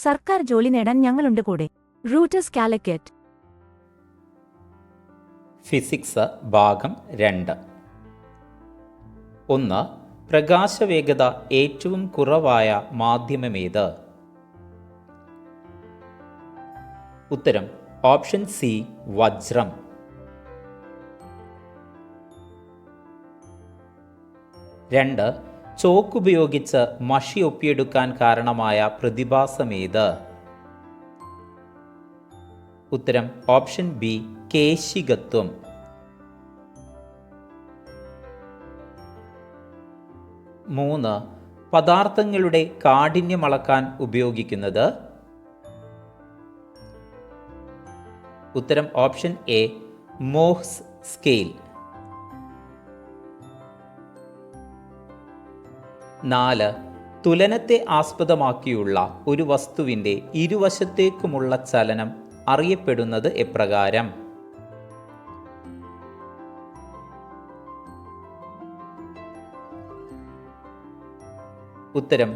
സർക്കാർ ജോലി നേടാൻ ഞങ്ങളുണ്ട് കൂടെ. റൂട്ടസ് കാലിക്കറ്റ്. ഫിസിക്സ് ഭാഗം 2. 1. പ്രകാശവേഗത ഏറ്റവും കുറവായ മാധ്യമമേത്? ഉത്തരം ഓപ്ഷൻ സി വജ്രം. 2. ചോക്കുപയോഗിച്ച് മഷി ഒപ്പിയെടുക്കാൻ കാരണമായ പ്രതിഭാസമേത്? ഉത്തരം ഓപ്ഷൻ ബി കേശികത്വം. 3. പദാർത്ഥങ്ങളുടെ കാഠിന്യം അളക്കാൻ ഉപയോഗിക്കുന്നത്? ഉത്തരം ഓപ്ഷൻ എ മോഹ്സ് സ്കെയിൽ. 4. തുലനത്തെ ആസ്പദമാക്കിയുള്ള ഒരു വസ്തുവിൻ്റെ ഇരുവശത്തേക്കുമുള്ള ചലനം അറിയപ്പെടുന്നത് എപ്രകാരം? ഉത്തരം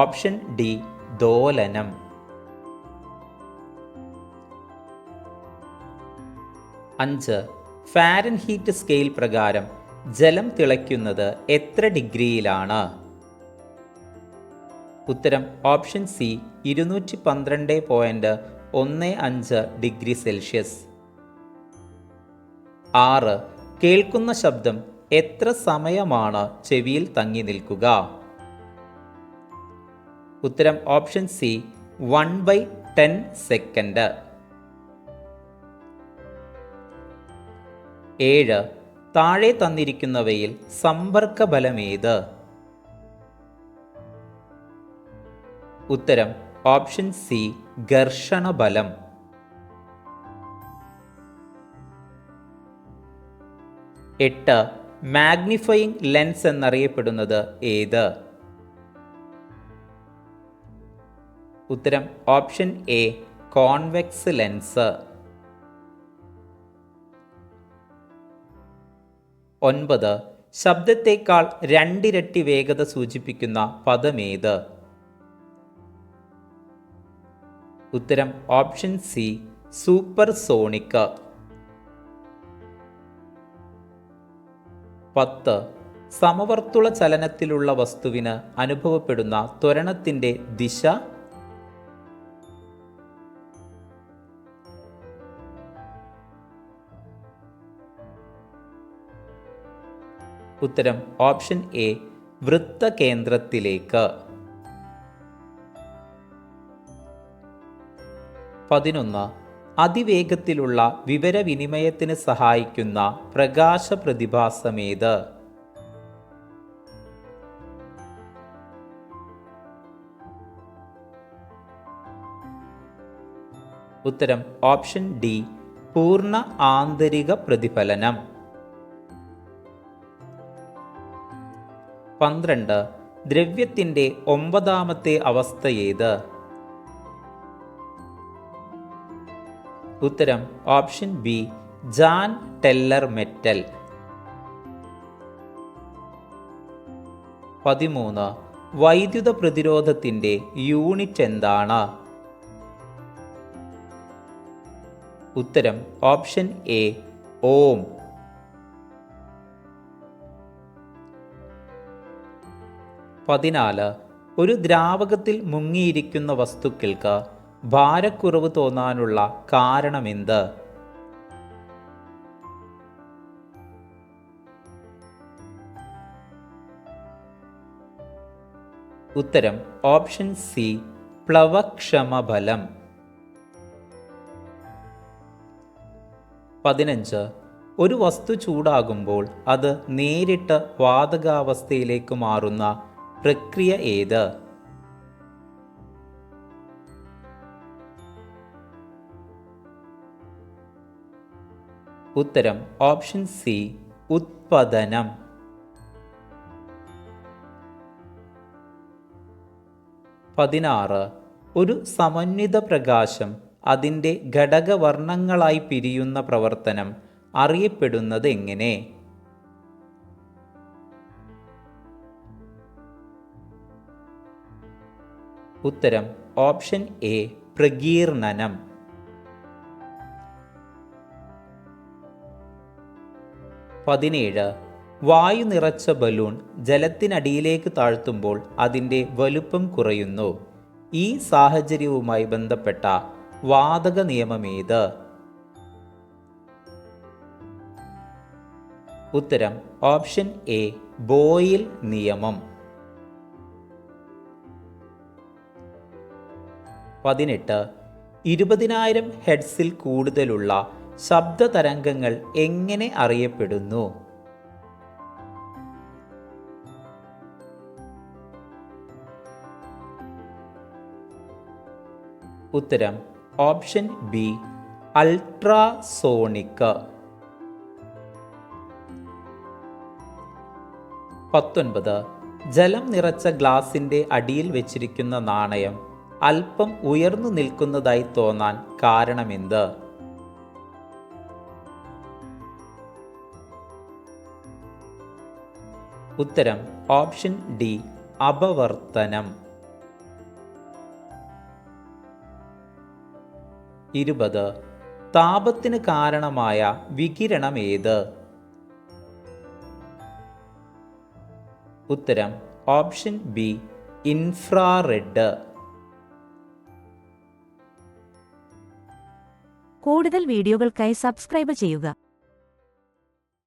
ഓപ്ഷൻ ഡി ദോലനം. 5. ഫാരൻഹീറ്റ് സ്കെയിൽ പ്രകാരം ജലം തിളയ്ക്കുന്നത് എത്ര ഡിഗ്രിയിലാണ്? ഉത്തരം ഓപ്ഷൻ സി 212.15 ഡിഗ്രി സെൽഷ്യസ്. 6. കേൾക്കുന്ന ശബ്ദം എത്ര സമയമാണ് ചെവിയിൽ തങ്ങി നിൽക്കുക? ഉത്തരം ഓപ്ഷൻ സി 1/10 സെക്കൻഡ്. 7. താഴെ തന്നിരിക്കുന്നവയിൽ സമ്പർക്ക ബലമേത്? ഉത്തരം ഓപ്ഷൻ സി ഘർഷണബലം. 8. മാഗ്നിഫയിങ് ലെൻസ് എന്നറിയപ്പെടുന്നത് ഏത്? ഉത്തരം ഓപ്ഷൻ എ കോൺവെക്സ് ലെൻസ്. 9. ശബ്ദത്തേക്കാൾ 2 ഇരട്ടി വേഗത സൂചിപ്പിക്കുന്ന പദമേത്? ഉത്തരം ഓപ്ഷൻ സി സൂപ്പർസോണിക്. 10. സമവർത്തുള ചലനത്തിലുള്ള വസ്തുവിന് അനുഭവപ്പെടുന്ന ത്വരണത്തിൻ്റെ ദിശ? ഉത്തരം ഓപ്ഷൻ എ വൃത്തകേന്ദ്രത്തിലേക്ക്. 11. അതിവേഗത്തിലുള്ള വിവരവിനിമയത്തിന് സഹായിക്കുന്ന പ്രകാശ പ്രതിഭാസമേത്? ഉത്തരം ഓപ്ഷൻ ഡി പൂർണ്ണ ആന്തരിക പ്രതിഫലനം. 12. ദ്രവ്യത്തിൻ്റെ 9ാമത്തെ അവസ്ഥ ഏത്? ഉത്തരം option B Jan teller metal. 13. വൈദ്യുത പ്രതിരോധത്തിൻ്റെ യൂണിറ്റ് എന്താണ്? ഉത്തരം ഓപ്ഷൻ എ ഓം. 14. ഒരു ദ്രാവകത്തിൽ മുങ്ങിയിരിക്കുന്ന വസ്തുക്കൾക്ക് ഭാരക്കുറവ് തോന്നാനുള്ള കാരണമെന്ത്? ഉത്തരം ഓപ്ഷൻ സി പ്ലവക്ഷമബലം. 15. ഒരു വസ്തു ചൂടാകുമ്പോൾ അത് നേരിട്ട് വാതകാവസ്ഥയിലേക്ക് മാറുന്ന പ്രക്രിയ ഏത്? ഉത്തരം ഓപ്ഷൻ സി ഉത്പതനം. 16. ഒരു സമന്വിത പ്രകാശം അതിൻ്റെ ഘടകവർണ്ണങ്ങളായി പിരിയുന്ന പ്രവർത്തനം അറിയപ്പെടുന്നത് എങ്ങനെ? ഉത്തരം ഓപ്ഷൻ എ പ്രകീർണനം. 17. വായു നിറച്ച ബലൂൺ ജലത്തിനടിയിലേക്ക് താഴ്ത്തുമ്പോൾ അതിൻ്റെ വലുപ്പം കുറയുന്നു. ഈ സാഹചര്യവുമായി ബന്ധപ്പെട്ട വാതക നിയമമേത്? ഉത്തരം ഓപ്ഷൻ എ ബോയിൽ നിയമം. 18. 20,000 ഹെർട്സിൽ കൂടുതലുള്ള ശബ്ദ തരംഗങ്ങൾ എങ്ങനെ അറിയപ്പെടുന്നു? ഉത്തരം ഓപ്ഷൻ ബി അൾട്രാസോണിക്. 19. ജലം നിറച്ച ഗ്ലാസിൻ്റെ അടിയിൽ വെച്ചിരിക്കുന്ന നാണയം അല്പം ഉയർന്നു നിൽക്കുന്നതായി തോന്നാൻ കാരണമെന്ത്? ഉത്തരം ഓപ്ഷൻ ഡി അപവർത്തനം. 20. താപത്തിന് കാരണമായ വികിരണം ഏത്? ഉത്തരം ഓപ്ഷൻ ബി ഇൻഫ്രാറെഡ്. കൂടുതൽ വീഡിയോകൾക്കായി സബ്സ്ക്രൈബ് ചെയ്യുക.